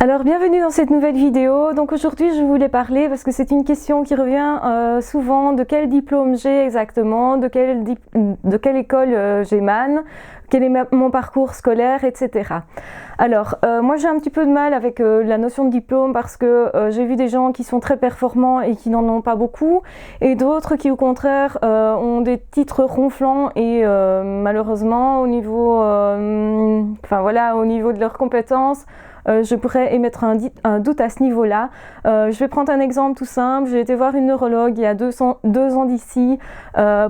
Alors bienvenue dans cette nouvelle vidéo. Donc aujourd'hui je voulais parler parce que c'est une question qui revient souvent, de quel diplôme j'ai exactement, de quelle école j'émane, quel est mon parcours scolaire, etc. Alors moi j'ai un petit peu de mal avec la notion de diplôme parce que j'ai vu des gens qui sont très performants et qui n'en ont pas beaucoup, et d'autres qui au contraire ont des titres ronflants et malheureusement au niveau, au niveau de leurs compétences, je pourrais émettre un doute à ce niveau-là. Je vais prendre un exemple tout simple. J'ai été voir une neurologue il y a 2 ans d'ici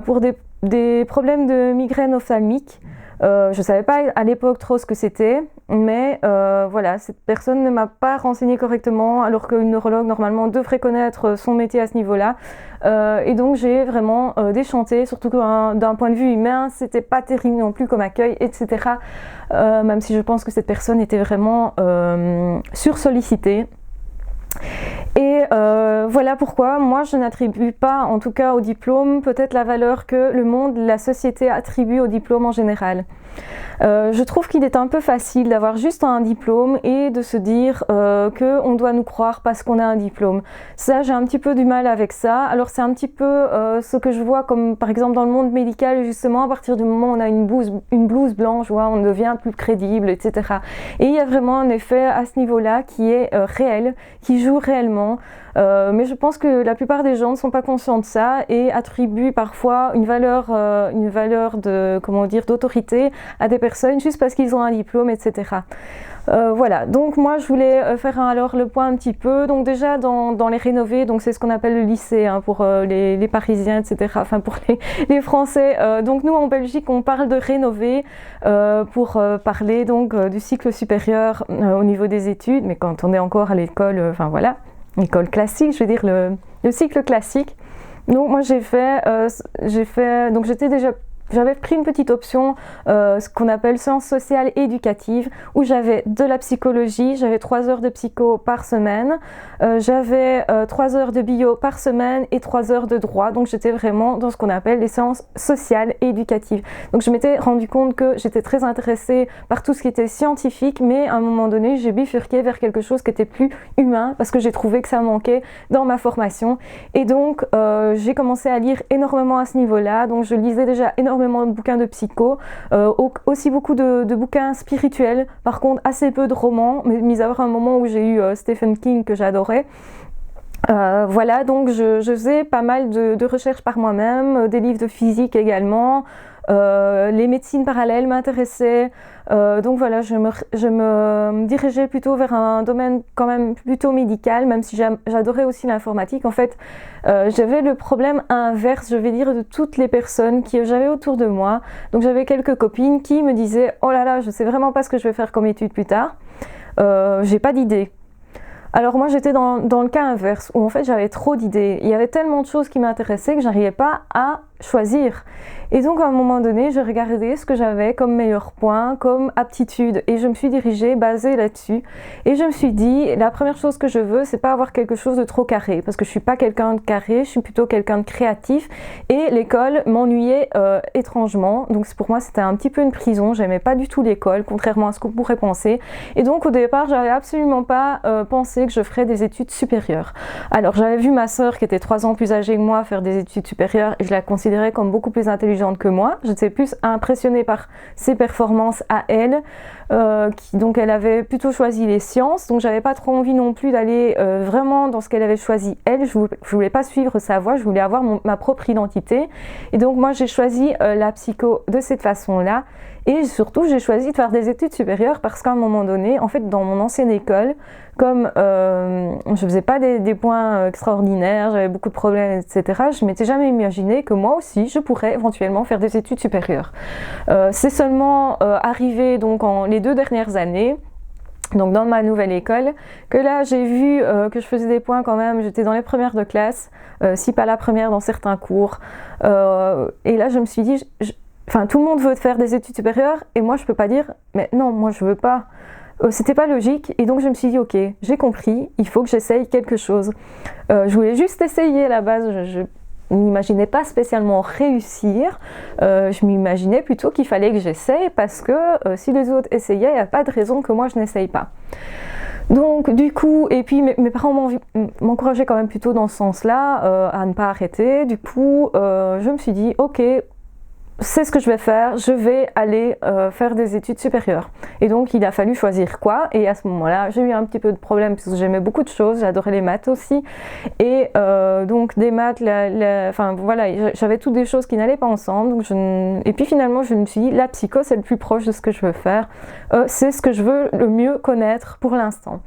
pour des problèmes de migraine ophtalmique. Je ne savais pas à l'époque trop ce que c'était, mais voilà, cette personne ne m'a pas renseigné correctement, alors qu'une neurologue normalement devrait connaître son métier à ce niveau-là. Et donc j'ai vraiment déchanté, surtout que d'un point de vue humain, c'était pas terrible non plus comme accueil, etc. Même si je pense que cette personne était vraiment sursollicitée. Et voilà pourquoi moi je n'attribue pas, en tout cas au diplôme, peut-être la valeur que le monde, la société attribue au diplôme en général. Je trouve qu'il est un peu facile d'avoir juste un diplôme et de se dire qu'on doit nous croire parce qu'on a un diplôme. Ça, j'ai un petit peu du mal avec ça. Alors c'est un petit peu ce que je vois comme par exemple dans le monde médical, justement à partir du moment où on a une blouse blanche, on devient plus crédible, etc. Et il y a vraiment un effet à ce niveau-là qui est réel, qui joue réellement. Mais je pense que la plupart des gens ne sont pas conscients de ça et attribuent parfois une valeur d'autorité à des personnes juste parce qu'ils ont un diplôme, etc. Voilà, donc moi je voulais faire alors le point un petit peu. Donc déjà dans les rénovés, donc c'est ce qu'on appelle le lycée pour les Parisiens, etc. Enfin pour les Français. Donc nous en Belgique on parle de rénover pour parler donc du cycle supérieur au niveau des études, mais quand on est encore à l'école, l'école classique, je veux dire le cycle classique. Donc moi j'avais pris une petite option, ce qu'on appelle sciences sociales et éducatives, où j'avais de la psychologie, j'avais 3 heures de psycho par semaine, j'avais 3 heures de bio par semaine et 3 heures de droit. Donc j'étais vraiment dans ce qu'on appelle les sciences sociales et éducatives. Donc je m'étais rendu compte que j'étais très intéressée par tout ce qui était scientifique, mais à un moment donné j'ai bifurqué vers quelque chose qui était plus humain parce que j'ai trouvé que ça manquait dans ma formation. Et donc j'ai commencé à lire énormément à ce niveau-là. Donc je lisais déjà énormément de bouquins de psycho, aussi beaucoup de bouquins spirituels, par contre assez peu de romans, mais mis à part un moment où j'ai eu Stephen King que j'adorais. Voilà, donc je faisais pas mal de recherches par moi-même, des livres de physique également. Les médecines parallèles m'intéressaient, donc voilà, je me dirigeais plutôt vers un domaine quand même plutôt médical, même si j'adorais aussi l'informatique. En fait, j'avais le problème inverse, je vais dire, de toutes les personnes que j'avais autour de moi. Donc j'avais quelques copines qui me disaient « Oh là là, je sais vraiment pas ce que je vais faire comme étude plus tard, j'ai pas d'idée ». Alors moi j'étais dans le cas inverse, où en fait j'avais trop d'idées. Il y avait tellement de choses qui m'intéressaient que j'arrivais pas à choisir. Et donc à un moment donné, je regardais ce que j'avais comme meilleur point, comme aptitude, et je me suis dirigée basée là-dessus. Et je me suis dit, la première chose que je veux, c'est pas avoir quelque chose de trop carré, parce que je suis pas quelqu'un de carré, je suis plutôt quelqu'un de créatif. Et l'école m'ennuyait étrangement, donc pour moi c'était un petit peu une prison. J'aimais pas du tout l'école, contrairement à ce qu'on pourrait penser. Et donc au départ, j'avais absolument pas pensé que je ferais des études supérieures. Alors j'avais vu ma sœur qui était 3 ans plus âgée que moi faire des études supérieures et je la considérais comme beaucoup plus intelligente que moi. J'étais plus impressionnée par ses performances à elle, donc elle avait plutôt choisi les sciences, donc j'avais pas trop envie non plus d'aller vraiment dans ce qu'elle avait choisi elle. Je voulais pas suivre sa voie, je voulais avoir ma propre identité, et donc moi j'ai choisi la psycho de cette façon-là. Et surtout, j'ai choisi de faire des études supérieures parce qu'à un moment donné, en fait, dans mon ancienne école, comme je faisais pas des points extraordinaires, j'avais beaucoup de problèmes, etc., je m'étais jamais imaginé que moi aussi, je pourrais éventuellement faire des études supérieures. C'est seulement arrivé donc les 2 dernières années, donc dans ma nouvelle école, que là j'ai vu que je faisais des points quand même. J'étais dans les premières de classe, si pas la première dans certains cours, et là je me suis dit, tout le monde veut faire des études supérieures et moi je peux pas dire mais non, moi je veux pas. C'était pas logique, et donc je me suis dit ok, j'ai compris, il faut que j'essaye quelque chose. Je voulais juste essayer à la base, je m'imaginais pas spécialement réussir, je m'imaginais plutôt qu'il fallait que j'essaye parce que si les autres essayaient, il n'y a pas de raison que moi je n'essaye pas. Donc du coup, et puis mes parents m'encourageaient quand même plutôt dans ce sens-là, à ne pas arrêter. Du coup, je me suis dit, ok, c'est ce que je vais faire, je vais aller faire des études supérieures. Et donc il a fallu choisir quoi, et à ce moment-là j'ai eu un petit peu de problème parce que j'aimais beaucoup de choses, j'adorais les maths aussi, et donc des maths, enfin voilà, j'avais toutes des choses qui n'allaient pas ensemble, donc et puis finalement je me suis dit la psycho c'est le plus proche de ce que je veux faire, c'est ce que je veux le mieux connaître pour l'instant.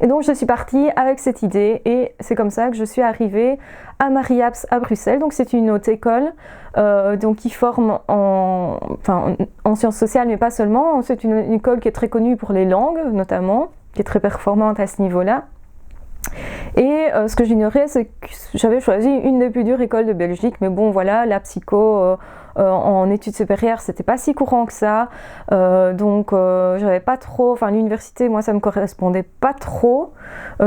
Et donc je suis partie avec cette idée et c'est comme ça que je suis arrivée à Mariapps à Bruxelles. Donc c'est une haute école donc qui forme en sciences sociales mais pas seulement. C'est une école qui est très connue pour les langues notamment, qui est très performante à ce niveau-là. Et ce que j'ignorais, c'est que j'avais choisi une des plus dures écoles de Belgique, mais bon voilà, la psycho en études supérieures, c'était pas si courant que ça, donc j'avais pas trop, enfin l'université, moi ça me correspondait pas trop,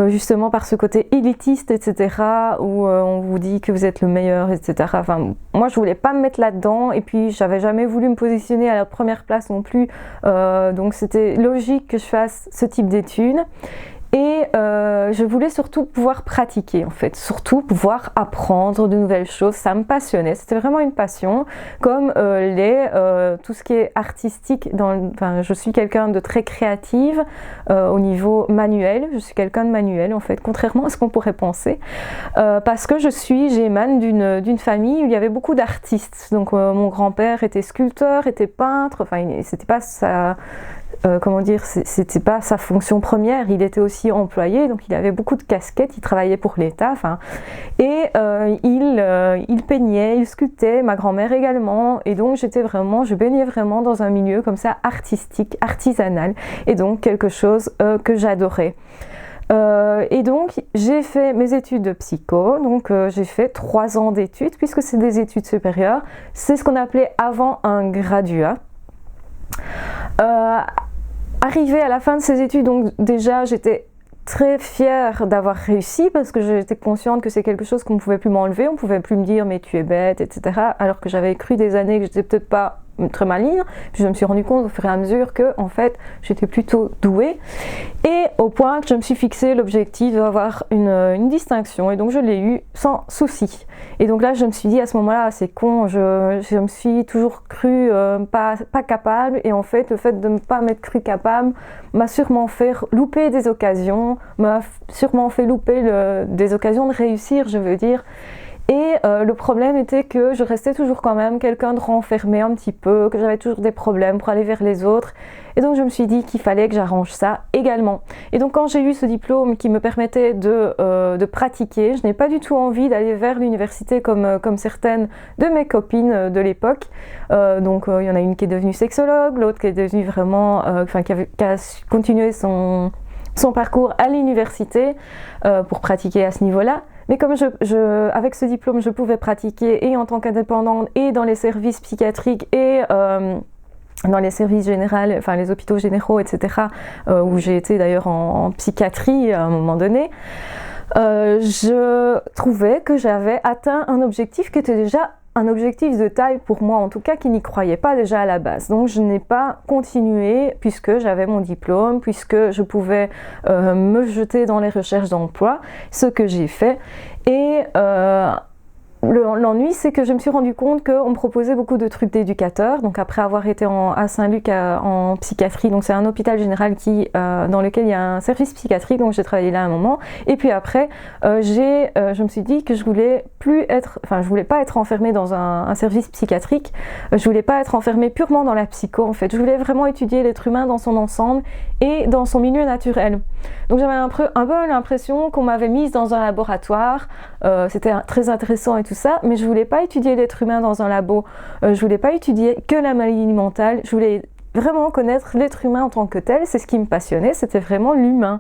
justement par ce côté élitiste, etc., où on vous dit que vous êtes le meilleur, etc. Enfin, moi je voulais pas me mettre là-dedans, et puis j'avais jamais voulu me positionner à la première place non plus, donc c'était logique que je fasse ce type d'études. Et je voulais surtout pouvoir pratiquer en fait, surtout pouvoir apprendre de nouvelles choses, ça me passionnait, c'était vraiment une passion, comme tout ce qui est artistique, je suis quelqu'un de très créative au niveau manuel, je suis quelqu'un de manuel en fait, contrairement à ce qu'on pourrait penser, parce que j'émane d'une famille où il y avait beaucoup d'artistes, donc mon grand-père était sculpteur, était peintre, enfin c'était pas ça... c'était pas sa fonction première, il était aussi employé, donc il avait beaucoup de casquettes, il travaillait pour l'État, et il peignait, il sculptait, ma grand-mère également, et donc je baignais vraiment dans un milieu comme ça artistique, artisanal, et donc quelque chose que j'adorais. Et donc j'ai fait mes études de psycho, donc j'ai fait 3 ans d'études, puisque c'est des études supérieures, c'est ce qu'on appelait avant un graduat. Arrivée à la fin de ces études, donc déjà j'étais très fière d'avoir réussi parce que j'étais consciente que c'est quelque chose qu'on ne pouvait plus m'enlever, on ne pouvait plus me dire mais tu es bête, etc. Alors que j'avais cru des années que j'étais peut-être pas très maligne, puis je me suis rendu compte au fur et à mesure que en fait j'étais plutôt douée, et au point que je me suis fixé l'objectif d'avoir une distinction, et donc je l'ai eu sans souci. Et donc là je me suis dit à ce moment-là, c'est con, je me suis toujours cru pas capable, et en fait le fait de ne pas m'être cru capable m'a sûrement fait louper des occasions, m'a sûrement fait louper des occasions de réussir, je veux dire. Et le problème était que je restais toujours quand même quelqu'un de renfermé un petit peu, que j'avais toujours des problèmes pour aller vers les autres. Et donc je me suis dit qu'il fallait que j'arrange ça également. Et donc quand j'ai eu ce diplôme qui me permettait de pratiquer, je n'ai pas du tout envie d'aller vers l'université comme certaines de mes copines de l'époque. Donc il y en a une qui est devenue sexologue, l'autre qui est devenue vraiment, qui a continué son parcours à l'université pour pratiquer à ce niveau-là. Mais comme avec ce diplôme, je pouvais pratiquer et en tant qu'indépendante et dans les services psychiatriques et dans les services généraux, enfin les hôpitaux généraux, etc., où j'ai été d'ailleurs en psychiatrie à un moment donné, je trouvais que j'avais atteint un objectif qui était déjà un objectif de taille pour moi, en tout cas, qui n'y croyait pas déjà à la base. Donc je n'ai pas continué puisque j'avais mon diplôme, puisque je pouvais me jeter dans les recherches d'emploi, ce que j'ai fait. Et l'ennui, c'est que je me suis rendu compte qu'on me proposait beaucoup de trucs d'éducateur. Donc après avoir été à Saint-Luc en psychiatrie, donc c'est un hôpital général dans lequel il y a un service psychiatrique, donc j'ai travaillé là un moment. Et puis après, je me suis dit que je voulais pas être enfermée dans un service psychiatrique. Je voulais pas être enfermée purement dans la psycho, en fait. Je voulais vraiment étudier l'être humain dans son ensemble et dans son milieu naturel. Donc j'avais un peu l'impression qu'on m'avait mise dans un laboratoire. C'était très intéressant et tout ça, mais je voulais pas étudier l'être humain dans un labo, je voulais pas étudier que la maladie mentale, je voulais vraiment connaître l'être humain en tant que tel, c'est ce qui me passionnait, c'était vraiment l'humain.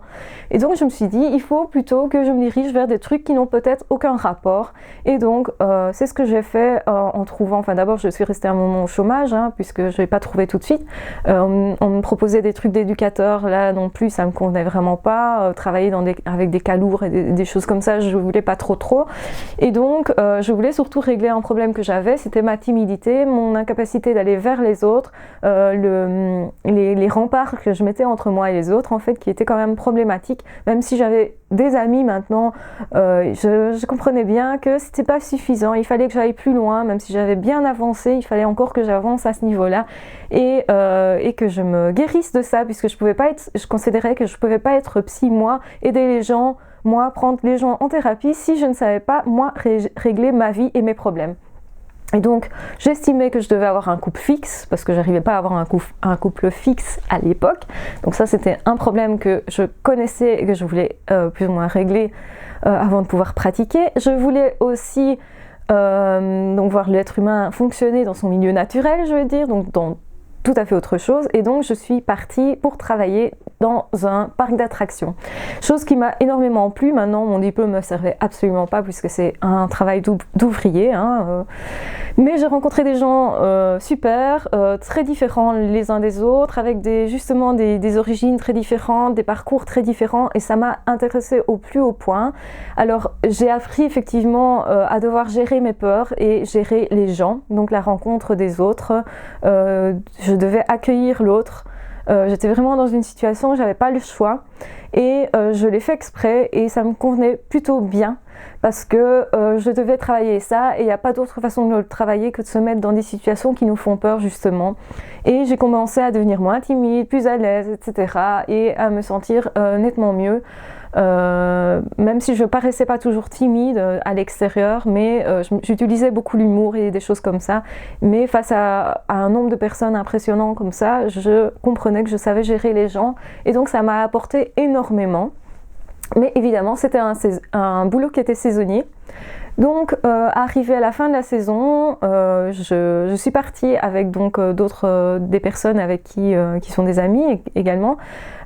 Et donc je me suis dit, il faut plutôt que je me dirige vers des trucs qui n'ont peut-être aucun rapport. Et donc c'est ce que j'ai fait en trouvant, enfin d'abord je suis restée un moment au chômage, puisque je n'ai pas trouvé tout de suite. On me proposait des trucs d'éducateur, là non plus ça me convenait vraiment pas, travailler avec des cas lourds et des choses comme ça, je voulais pas trop. Et donc je voulais surtout régler un problème que j'avais, c'était ma timidité, mon incapacité d'aller vers les autres, les remparts que je mettais entre moi et les autres, en fait, qui étaient quand même problématiques. Même si j'avais des amis maintenant, je comprenais bien que c'était pas suffisant. Il fallait que j'aille plus loin, même si j'avais bien avancé, il fallait encore que j'avance à ce niveau-là et que je me guérisse de ça, puisque je considérais que je pouvais pas être psy, moi, aider les gens, moi, prendre les gens en thérapie si je ne savais pas, moi, régler ma vie et mes problèmes. Et donc, j'estimais que je devais avoir un couple fixe, parce que j'arrivais pas à avoir un couple fixe à l'époque. Donc ça, c'était un problème que je connaissais et que je voulais plus ou moins régler avant de pouvoir pratiquer. Je voulais aussi donc voir l'être humain fonctionner dans son milieu naturel, je veux dire, donc dans tout à fait autre chose. Et donc, je suis partie pour travailler dans un parc d'attractions. Chose qui m'a énormément plu. Maintenant, mon diplôme ne me servait absolument pas puisque c'est un travail d'ouvrier. Mais j'ai rencontré des gens super, très différents les uns des autres, avec justement des origines très différentes, des parcours très différents, et ça m'a intéressée au plus haut point. Alors, j'ai appris effectivement à devoir gérer mes peurs et gérer les gens, donc la rencontre des autres. Je devais accueillir l'autre. J'étais vraiment dans une situation où j'avais pas le choix et je l'ai fait exprès et ça me convenait plutôt bien parce que je devais travailler ça et il n'y a pas d'autre façon de le travailler que de se mettre dans des situations qui nous font peur justement. Et j'ai commencé à devenir moins timide, plus à l'aise, etc. et à me sentir nettement mieux. Même si je paraissais pas toujours timide à l'extérieur, mais j'utilisais beaucoup l'humour et des choses comme ça. Mais face à un nombre de personnes impressionnant comme ça, je comprenais que je savais gérer les gens et donc ça m'a apporté énormément. Mais évidemment, c'était un boulot qui était saisonnier. Donc, arrivé à la fin de la saison, je suis partie avec donc des personnes avec qui sont des amis également,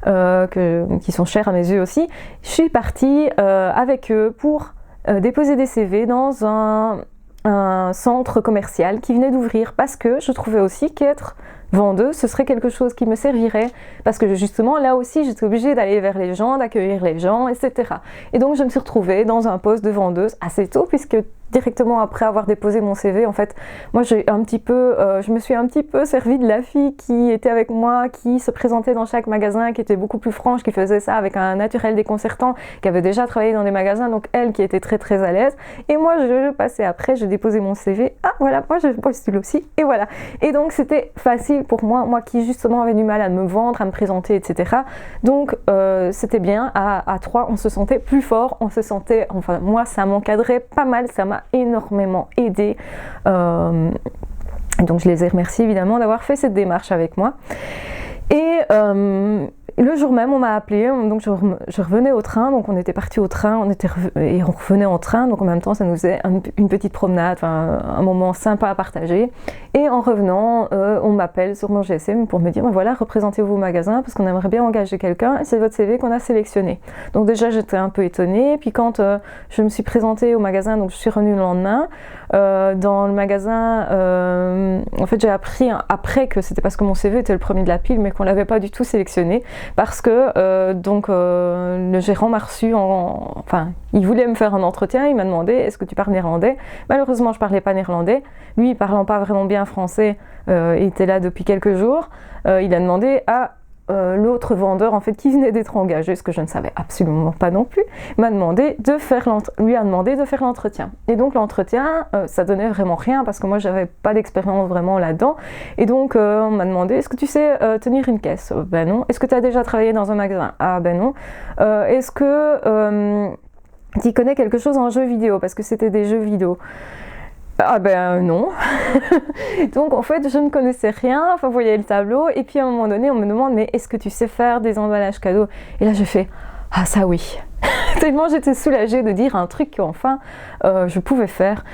qui sont chères à mes yeux aussi. Je suis partie avec eux pour déposer des CV dans un centre commercial qui venait d'ouvrir parce que je trouvais aussi qu'être vendeuse, ce serait quelque chose qui me servirait parce que justement là aussi j'étais obligée d'aller vers les gens, d'accueillir les gens, etc. Et donc je me suis retrouvée dans un poste de vendeuse assez tôt puisque directement après avoir déposé mon CV, en fait, moi je me suis un petit peu servie de la fille qui était avec moi, qui se présentait dans chaque magasin, qui était beaucoup plus franche, qui faisait ça avec un naturel déconcertant, qui avait déjà travaillé dans des magasins, donc elle qui était très très à l'aise. Et moi je passais après, je déposais mon CV, ah voilà, moi je postule aussi, et voilà. Et donc c'était facile pour moi qui justement avait du mal à me vendre, à me présenter, etc. Donc c'était bien, à trois on se sentait plus fort, on se sentait, enfin moi ça m'encadrait pas mal, ça m'a énormément aidé. Donc je les ai remerciés évidemment d'avoir fait cette démarche avec moi. Et le jour même, on m'a appelé, donc je revenais au train, donc on était parti au train, et on revenait en train, donc en même temps ça nous faisait une petite promenade, un moment sympa à partager. Et en revenant, on m'appelle sur mon GSM pour me dire, voilà, représentez-vous au magasin parce qu'on aimerait bien engager quelqu'un et c'est votre CV qu'on a sélectionné. Donc déjà j'étais un peu étonnée, puis quand je me suis présentée au magasin, donc je suis revenue le lendemain, dans le magasin, en fait j'ai appris après que c'était parce que mon CV était le premier de la pile mais qu'on l'avait pas du tout sélectionné. Parce que le gérant m'a reçu, il voulait me faire un entretien, il m'a demandé est-ce que tu parles néerlandais. Malheureusement je parlais pas néerlandais, lui parlant pas vraiment bien français, il était là depuis quelques jours, il a demandé à l'autre vendeur en fait qui venait d'être engagé, ce que je ne savais absolument pas non plus, lui a demandé de faire l'entretien. Et donc l'entretien, ça donnait vraiment rien parce que moi j'avais pas d'expérience vraiment là-dedans. Et donc on m'a demandé est-ce que tu sais tenir une caisse? Ben non. Est-ce que tu as déjà travaillé dans un magasin? Ah ben non. Est-ce que tu connais quelque chose en jeux vidéo? Parce que c'était des jeux vidéo. Ah ben non. Donc en fait je ne connaissais rien, vous voyez le tableau, et puis à un moment donné on me demande mais est-ce que tu sais faire des emballages cadeaux? Et là j'ai fait ah ça oui. Tellement j'étais soulagée de dire un truc qu'enfin je pouvais faire.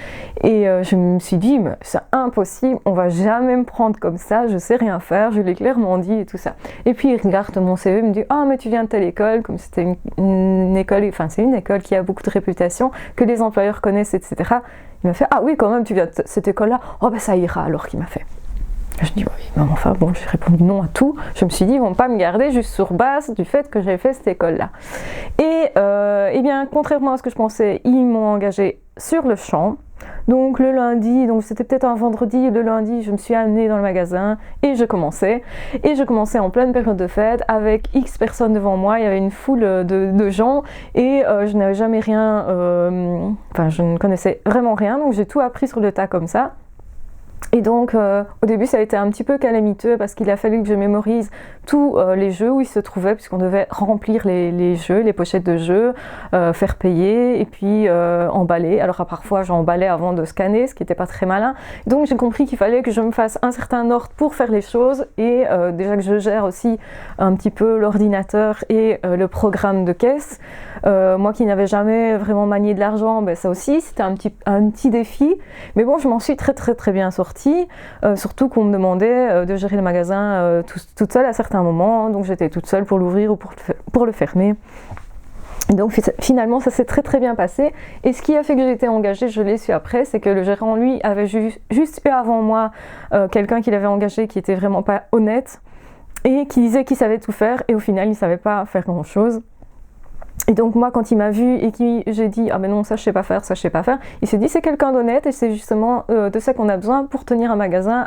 Et je me suis dit mais c'est impossible, on va jamais me prendre comme ça, je sais rien faire, je l'ai clairement dit et tout ça. Et puis il regarde mon CV, il me dit ah mais tu viens de telle école, comme c'était une école, enfin c'est une école qui a beaucoup de réputation, que les employeurs connaissent, etc. Il m'a fait ah oui quand même tu viens de cette école là, oh ben ça ira alors qu'il m'a fait. Je dis oui, mais enfin bon, j'ai répondu non à tout. Je me suis dit, ils vont pas me garder juste sur base du fait que j'ai fait cette école-là. Et eh bien, contrairement à ce que je pensais, ils m'ont engagée sur le champ. Donc le lundi, donc c'était peut-être un vendredi, le lundi je me suis amenée dans le magasin et je commençais. Et je commençais en pleine période de fête avec X personnes devant moi, il y avait une foule de gens et je n'avais jamais rien, enfin je ne connaissais vraiment rien, donc j'ai tout appris sur le tas comme ça. Et donc au début ça a été un petit peu calamiteux parce qu'il a fallu que je mémorise tous les jeux où ils se trouvaient puisqu'on devait remplir les jeux, les pochettes de jeux, faire payer et puis emballer. Alors parfois j'emballais avant de scanner, ce qui n'était pas très malin. Donc j'ai compris qu'il fallait que je me fasse un certain ordre pour faire les choses et déjà que je gère aussi un petit peu l'ordinateur et le programme de caisse. Moi qui n'avais jamais vraiment manié de l'argent, ben ça aussi c'était un petit défi. Mais bon, je m'en suis très bien sortie. Surtout qu'on me demandait de gérer le magasin toute seule à certains moments, donc j'étais toute seule pour l'ouvrir ou pour le fermer. Et donc finalement ça s'est très bien passé et ce qui a fait que j'ai été engagée, je l'ai su après, c'est que le gérant lui avait juste eu avant moi quelqu'un qu'il avait engagé qui était vraiment pas honnête et qui disait qu'il savait tout faire et au final il savait pas faire grand chose. Et donc moi quand il m'a vu et que j'ai dit ah mais non ça je sais pas faire, il s'est dit c'est quelqu'un d'honnête et c'est justement de ça qu'on a besoin pour tenir un magasin,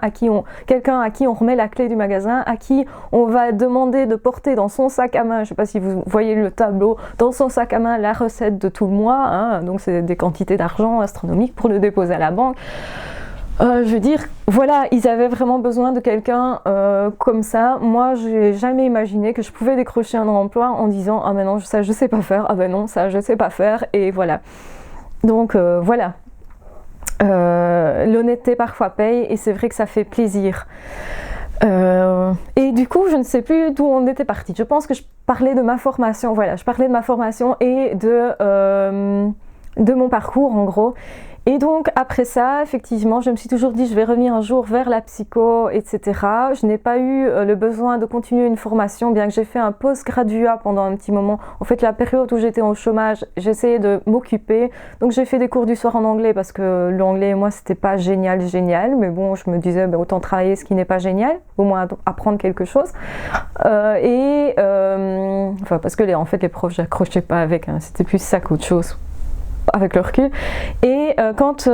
quelqu'un à qui on remet la clé du magasin, à qui on va demander de porter dans son sac à main, je sais pas si vous voyez le tableau, dans son sac à main la recette de tout le mois, hein, donc c'est des quantités d'argent astronomiques pour le déposer à la banque. Je veux dire, voilà, ils avaient vraiment besoin de quelqu'un comme ça. Moi, j'ai jamais imaginé que je pouvais décrocher un emploi en disant ah ben non, ça je sais pas faire, ah ben non, ça je sais pas faire, et voilà. Donc voilà. L'honnêteté parfois paye, et c'est vrai que ça fait plaisir. Et du coup, je ne sais plus d'où on était parti. Je pense que je parlais de ma formation. Voilà, je parlais de ma formation et de mon parcours en gros. Et donc après ça, effectivement, je me suis toujours dit je vais revenir un jour vers la psycho, etc. Je n'ai pas eu le besoin de continuer une formation, bien que j'ai fait un post-graduat pendant un petit moment. En fait, la période où j'étais au chômage, j'essayais de m'occuper. Donc j'ai fait des cours du soir en anglais parce que l'anglais, moi, c'était pas génial, mais bon, je me disais autant travailler ce qui n'est pas génial, au moins apprendre quelque chose. Enfin, parce que en fait, les profs, j'accrochais pas avec, hein, c'était plus ça qu'autre chose. Avec le recul. Et quand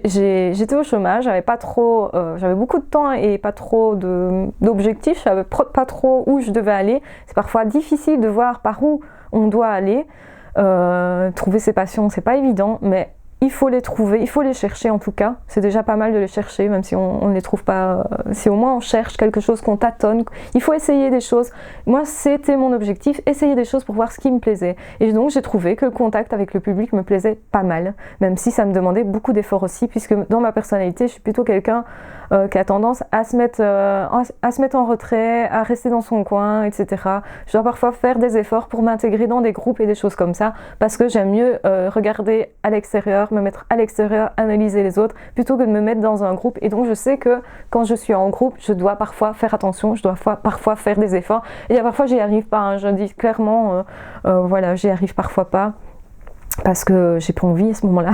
j'étais au chômage, j'avais beaucoup de temps et pas trop d'objectifs, je savais pas trop où je devais aller. C'est parfois difficile de voir par où on doit aller. Trouver ses passions, c'est pas évident, mais il faut les trouver, il faut les chercher en tout cas. C'est déjà pas mal de les chercher, même si on ne les trouve pas. Si au moins on cherche quelque chose, qu'on tâtonne, il faut essayer des choses. Moi, c'était mon objectif, essayer des choses pour voir ce qui me plaisait. Et donc, j'ai trouvé que le contact avec le public me plaisait pas mal, même si ça me demandait beaucoup d'efforts aussi, puisque dans ma personnalité, je suis plutôt quelqu'un qui a tendance à se mettre en retrait, à rester dans son coin, etc. Je dois parfois faire des efforts pour m'intégrer dans des groupes et des choses comme ça, parce que j'aime mieux regarder à l'extérieur, me mettre à l'extérieur, analyser les autres, plutôt que de me mettre dans un groupe. Et donc je sais que quand je suis en groupe, je dois parfois faire attention, je dois parfois faire des efforts. Et parfois j'y arrive pas, hein, je dis clairement, voilà, j'y arrive parfois pas. Parce que j'ai pas envie à ce moment-là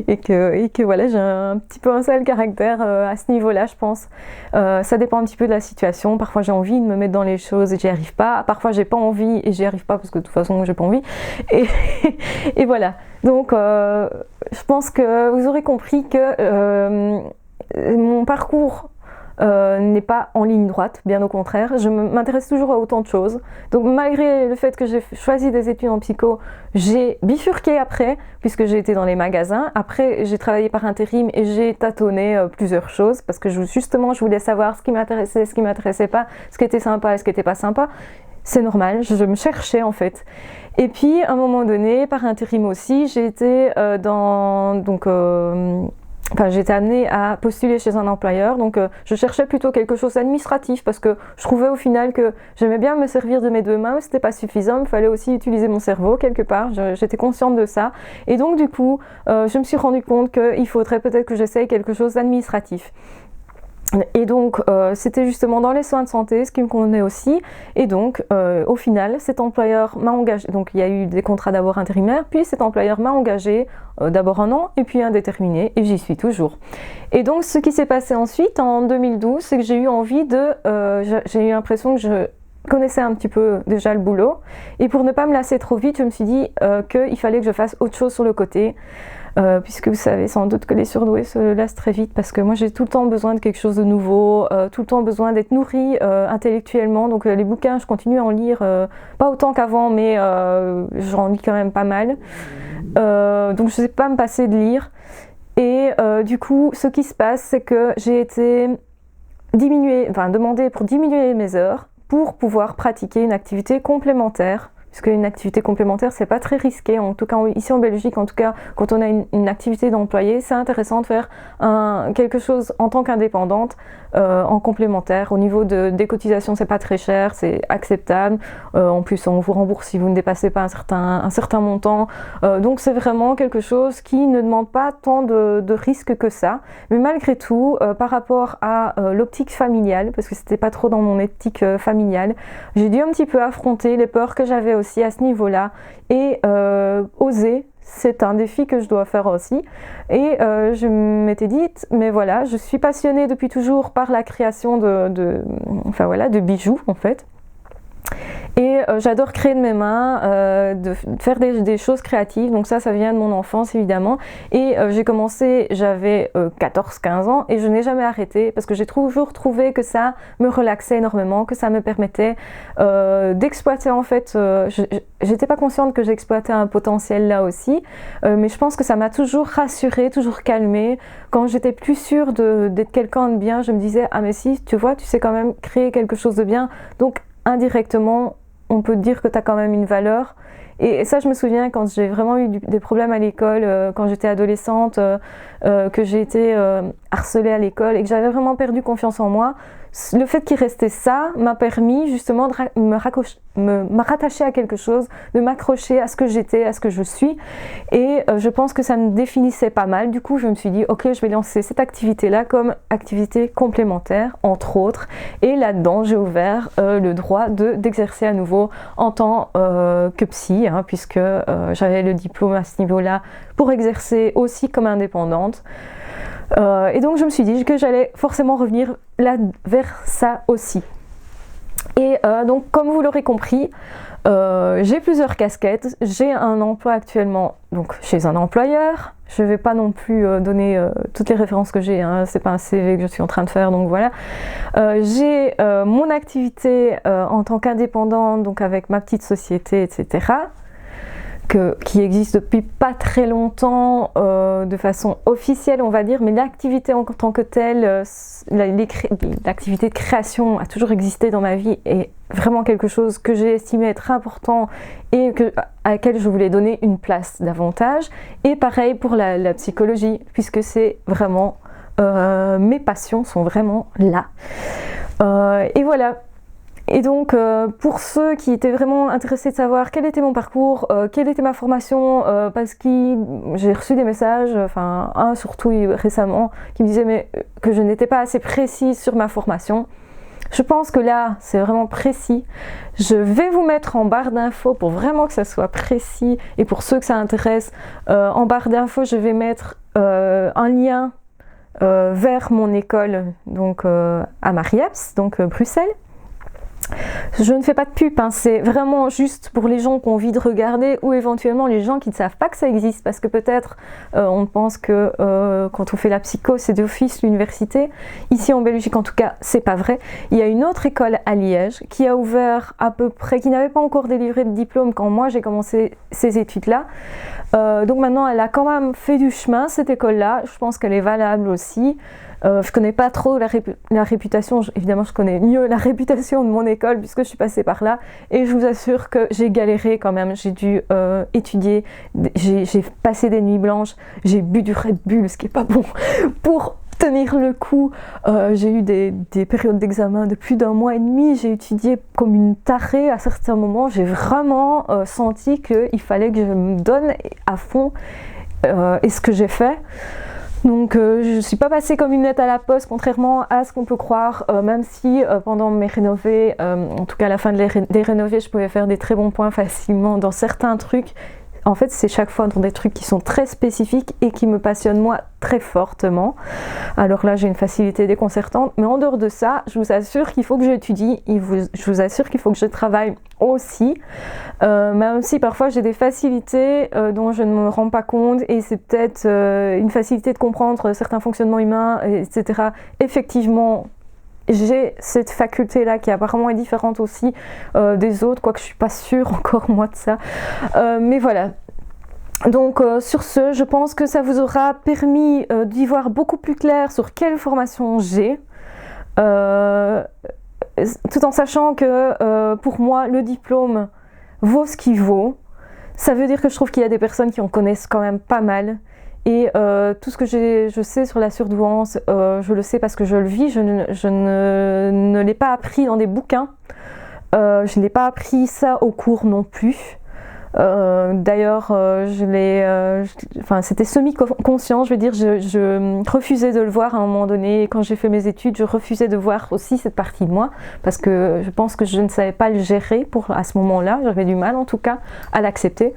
et que voilà, j'ai un petit peu un sale caractère à ce niveau-là, je pense. Ça dépend un petit peu de la situation. Parfois j'ai envie de me mettre dans les choses et j'y arrive pas. Parfois j'ai pas envie et j'y arrive pas parce que de toute façon j'ai pas envie. Et voilà. Donc je pense que vous aurez compris que mon parcours n'est pas en ligne droite, bien au contraire. Je m'intéresse toujours à autant de choses. Donc malgré le fait que j'ai choisi des études en psycho, j'ai bifurqué après, puisque j'ai été dans les magasins. Après, j'ai travaillé par intérim et j'ai tâtonné plusieurs choses, parce que justement, je voulais savoir ce qui m'intéressait pas, ce qui était sympa et ce qui était pas sympa. C'est normal, je me cherchais en fait. Et puis, à un moment donné, par intérim aussi, j'ai été j'ai été amenée à postuler chez un employeur, donc je cherchais plutôt quelque chose d'administratif parce que je trouvais au final que j'aimais bien me servir de mes deux mains, mais c'était pas suffisant, il fallait aussi utiliser mon cerveau quelque part, j'étais consciente de ça. Et donc du coup, je me suis rendu compte qu'il faudrait peut-être que j'essaye quelque chose d'administratif. Et donc c'était justement dans les soins de santé, ce qui me convenait aussi. Et donc au final, cet employeur m'a engagé. Donc il y a eu des contrats d'abord intérimaires, puis cet employeur m'a engagé d'abord un an et puis indéterminé, et j'y suis toujours. Et donc ce qui s'est passé ensuite en 2012, c'est que j'ai eu envie j'ai eu l'impression que connaissais un petit peu déjà le boulot. Et pour ne pas me lasser trop vite, je me suis dit qu'il fallait que je fasse autre chose sur le côté. Puisque vous savez sans doute que les surdoués se lassent très vite parce que moi j'ai tout le temps besoin de quelque chose de nouveau, tout le temps besoin d'être nourrie intellectuellement. Donc les bouquins, je continue à en lire, pas autant qu'avant, mais j'en lis quand même pas mal. Donc je ne sais pas me passer de lire. Et du coup, ce qui se passe, c'est que j'ai été demandée pour diminuer mes heures pour pouvoir pratiquer une activité complémentaire. Puisque une activité complémentaire, c'est pas très risqué. En tout cas, ici en Belgique, en tout cas, quand on a une activité d'employé, c'est intéressant de faire quelque chose en tant qu'indépendante en complémentaire. Au niveau des cotisations, c'est pas très cher, c'est acceptable. En plus, on vous rembourse si vous ne dépassez pas un certain montant. Donc, c'est vraiment quelque chose qui ne demande pas tant de risques que ça. Mais malgré tout, par rapport à l'optique familiale, parce que c'était pas trop dans mon éthique familiale, j'ai dû un petit peu affronter les peurs que j'avais aussi à ce niveau-là et oser, c'est un défi que je dois faire aussi. Et je m'étais dit, mais voilà, je suis passionnée depuis toujours par la création de bijoux en fait. Et j'adore créer de mes mains, de faire des choses créatives, donc ça vient de mon enfance évidemment. Et j'ai commencé, j'avais 14-15 ans et je n'ai jamais arrêté parce que j'ai toujours trouvé que ça me relaxait énormément, que ça me permettait d'exploiter en fait, j'étais pas consciente que j'exploitais un potentiel là aussi, mais je pense que ça m'a toujours rassurée, toujours calmée. Quand j'étais plus sûre d'être quelqu'un de bien, je me disais, ah mais si, tu vois, tu sais quand même créer quelque chose de bien, donc indirectement, on peut dire que tu as quand même une valeur. Et ça, je me souviens quand j'ai vraiment eu des problèmes à l'école, quand j'étais adolescente, que j'ai été harcelée à l'école et que j'avais vraiment perdu confiance en moi. Le fait qu'il restait ça m'a permis justement de me rattacher à quelque chose, de m'accrocher à ce que j'étais, à ce que je suis. Et je pense que ça me définissait pas mal. Du coup, je me suis dit, ok, je vais lancer cette activité-là comme activité complémentaire, entre autres. Et là-dedans, j'ai ouvert le droit d'exercer à nouveau en tant que psy, hein, puisque j'avais le diplôme à ce niveau-là pour exercer aussi comme indépendante. Et donc je me suis dit que j'allais forcément revenir là vers ça aussi. Et donc comme vous l'aurez compris, j'ai plusieurs casquettes. J'ai un emploi actuellement donc chez un employeur. Je ne vais pas non plus donner toutes les références que j'ai, hein. C'est pas un CV que je suis en train de faire, donc voilà. J'ai mon activité en tant qu'indépendante, donc avec ma petite société, etc. Qui existe depuis pas très longtemps de façon officielle on va dire, mais l'activité en tant que telle, l'activité de création a toujours existé dans ma vie et vraiment quelque chose que j'ai estimé être important et à laquelle je voulais donner une place davantage. Et pareil pour la psychologie, puisque c'est vraiment mes passions sont vraiment là. Et voilà. Et donc, pour ceux qui étaient vraiment intéressés de savoir quel était mon parcours, quelle était ma formation, parce que j'ai reçu des messages, enfin un surtout récemment, qui me disait que je n'étais pas assez précise sur ma formation. Je pense que là, c'est vraiment précis. Je vais vous mettre en barre d'infos pour vraiment que ça soit précis. Et pour ceux que ça intéresse, en barre d'infos, je vais mettre un lien vers mon école donc, à Mariaps, donc Bruxelles. Je ne fais pas de pub, hein, c'est vraiment juste pour les gens qui ont envie de regarder ou éventuellement les gens qui ne savent pas que ça existe parce que peut-être on pense que quand on fait la psycho c'est d'office l'université. Ici en Belgique en tout cas c'est pas vrai. Il y a une autre école à Liège qui a ouvert à peu près, qui n'avait pas encore délivré de diplôme quand moi j'ai commencé ces études là. Donc maintenant elle a quand même fait du chemin cette école là, je pense qu'elle est valable aussi. Je connais pas trop la réputation, évidemment je connais mieux la réputation de mon école puisque je suis passée par là et je vous assure que j'ai galéré quand même, j'ai dû étudier, j'ai passé des nuits blanches, j'ai bu du Red Bull, ce qui est pas bon, pour tenir le coup. J'ai eu des périodes d'examen de plus d'1 mois et demi, j'ai étudié comme une tarée à certains moments, j'ai vraiment senti qu'il fallait que je me donne à fond et ce que j'ai fait. Donc je ne suis pas passée comme une lettre à la poste, contrairement à ce qu'on peut croire, même si pendant mes rénovés, en tout cas à la fin des rénovés, je pouvais faire des très bons points facilement dans certains trucs. en fait, c'est chaque fois dans des trucs qui sont très spécifiques et qui me passionnent moi très fortement. Alors là, j'ai une facilité déconcertante, mais en dehors de ça, je vous assure qu'il faut que j'étudie, je vous assure qu'il faut que je travaille aussi, même si parfois j'ai des facilités dont je ne me rends pas compte, et c'est peut-être une facilité de comprendre certains fonctionnements humains, etc. Effectivement, j'ai cette faculté-là qui apparemment est différente aussi des autres, quoique je suis pas sûre encore moi de ça. Mais voilà. Donc sur ce, je pense que ça vous aura permis d'y voir beaucoup plus clair sur quelle formation j'ai, tout en sachant que pour moi, le diplôme vaut ce qu'il vaut. Ça veut dire que je trouve qu'il y a des personnes qui en connaissent quand même pas mal. Et tout ce que je sais sur la surdouance, je le sais parce que je le vis, je ne l'ai pas appris dans des bouquins, je n'ai pas appris ça au cours non plus. D'ailleurs, c'était semi-conscient, je veux dire, je refusais de le voir à un moment donné. Quand j'ai fait mes études, je refusais de voir aussi cette partie de moi, parce que je pense que je ne savais pas le gérer à ce moment-là, j'avais du mal en tout cas à l'accepter.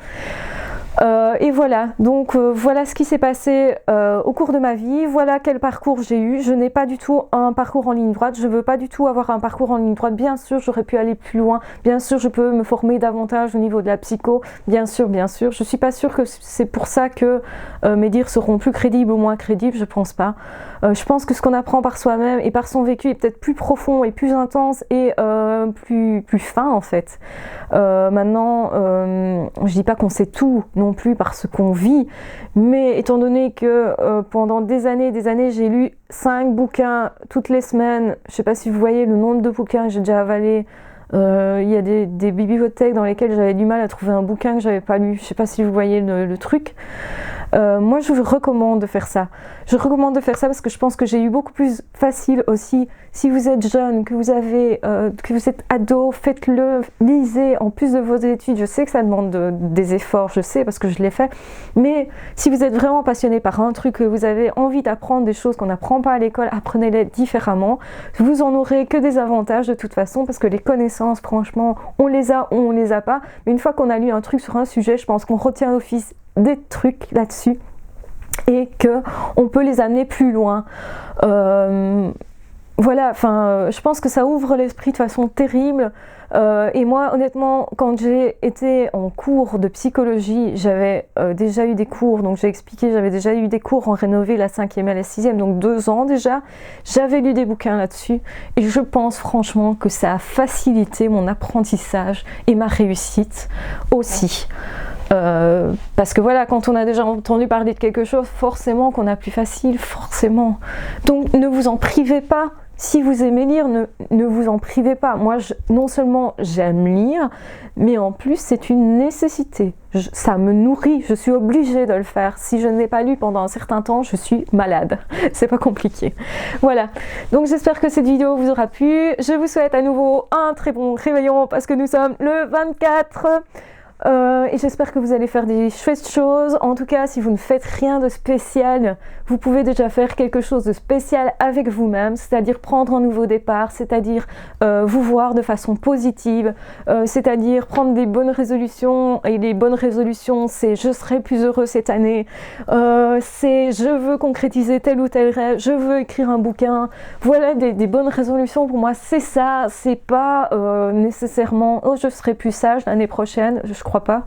Et voilà, donc voilà ce qui s'est passé au cours de ma vie, voilà quel parcours j'ai eu. Je n'ai pas du tout un parcours en ligne droite, je veux pas du tout avoir un parcours en ligne droite. Bien sûr, j'aurais pu aller plus loin, bien sûr, je peux me former davantage au niveau de la psycho, bien sûr, bien sûr. Je suis pas sûre que c'est pour ça que mes dires seront plus crédibles ou moins crédibles, je pense pas. Je pense que ce qu'on apprend par soi-même et par son vécu est peut-être plus profond et plus intense et plus fin en fait. Maintenant, je dis pas qu'on sait tout non plus par ce qu'on vit, mais étant donné que pendant des années, j'ai lu 5 bouquins toutes les semaines, je sais pas si vous voyez le nombre de bouquins que j'ai déjà avalé. Il y a des bibliothèques dans lesquelles j'avais du mal à trouver un bouquin que j'avais pas lu, je sais pas si vous voyez le truc. Moi je vous recommande de faire ça. Je recommande de faire ça parce que je pense que j'ai eu beaucoup plus facile aussi. Si vous êtes jeune, que vous êtes ado, faites-le, lisez en plus de vos études. Je sais que ça demande des efforts, je sais parce que je l'ai fait. Mais si vous êtes vraiment passionné par un truc, que vous avez envie d'apprendre des choses qu'on n'apprend pas à l'école, apprenez-les différemment. Vous en aurez que des avantages de toute façon parce que les connaissances, franchement, on les a ou on les a pas. Mais une fois qu'on a lu un truc sur un sujet, je pense qu'on retient d'office des trucs là-dessus et que on peut les amener plus loin. Voilà, je pense que ça ouvre l'esprit de façon terrible. Et moi, honnêtement, quand j'ai été en cours de psychologie, j'avais déjà eu des cours, donc j'ai expliqué, j'avais déjà eu des cours en rénové la 5e et la 6e, donc 2 ans déjà. J'avais lu des bouquins là-dessus et je pense franchement que ça a facilité mon apprentissage et ma réussite aussi. Parce que voilà, quand on a déjà entendu parler de quelque chose, forcément qu'on a plus facile, forcément. Donc ne vous en privez pas. Si vous aimez lire, ne vous en privez pas. Moi, non seulement j'aime lire, mais en plus c'est une nécessité. Ça me nourrit, je suis obligée de le faire. Si je n'ai pas lu pendant un certain temps, je suis malade. C'est pas compliqué. Voilà, donc j'espère que cette vidéo vous aura plu. Je vous souhaite à nouveau un très bon réveillon parce que nous sommes le 24. Et j'espère que vous allez faire des chouettes choses. En tout cas, si vous ne faites rien de spécial, vous pouvez déjà faire quelque chose de spécial avec vous-même, c'est-à-dire prendre un nouveau départ, c'est-à-dire vous voir de façon positive, c'est-à-dire prendre des bonnes résolutions. Et les bonnes résolutions, c'est je serai plus heureux cette année, c'est je veux concrétiser tel ou tel rêve, je veux écrire un bouquin. Voilà des bonnes résolutions pour moi, c'est ça, c'est pas nécessairement oh je serai plus sage l'année prochaine, je crois pas.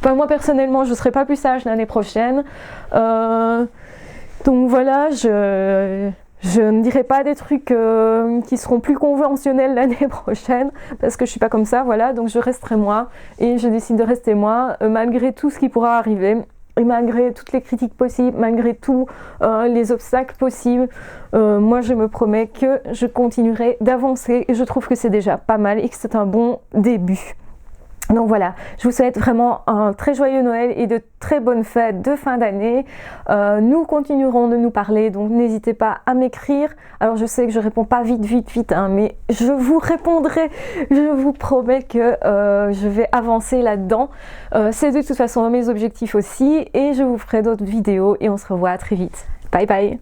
Enfin, moi personnellement, je serai pas plus sage l'année prochaine. Donc voilà, je ne dirai pas des trucs qui seront plus conventionnels l'année prochaine parce que je suis pas comme ça, voilà. Donc je resterai moi et je décide de rester moi malgré tout ce qui pourra arriver. Et malgré toutes les critiques possibles, malgré tous les obstacles possibles, moi je me promets que je continuerai d'avancer et je trouve que c'est déjà pas mal et que c'est un bon début. Donc voilà, je vous souhaite vraiment un très joyeux Noël et de très bonnes fêtes de fin d'année. Nous continuerons de nous parler, donc n'hésitez pas à m'écrire. Alors je sais que je réponds pas vite, hein, mais je vous répondrai. Je vous promets que je vais avancer là-dedans. C'est de toute façon mes objectifs aussi et je vous ferai d'autres vidéos et on se revoit très vite. Bye bye!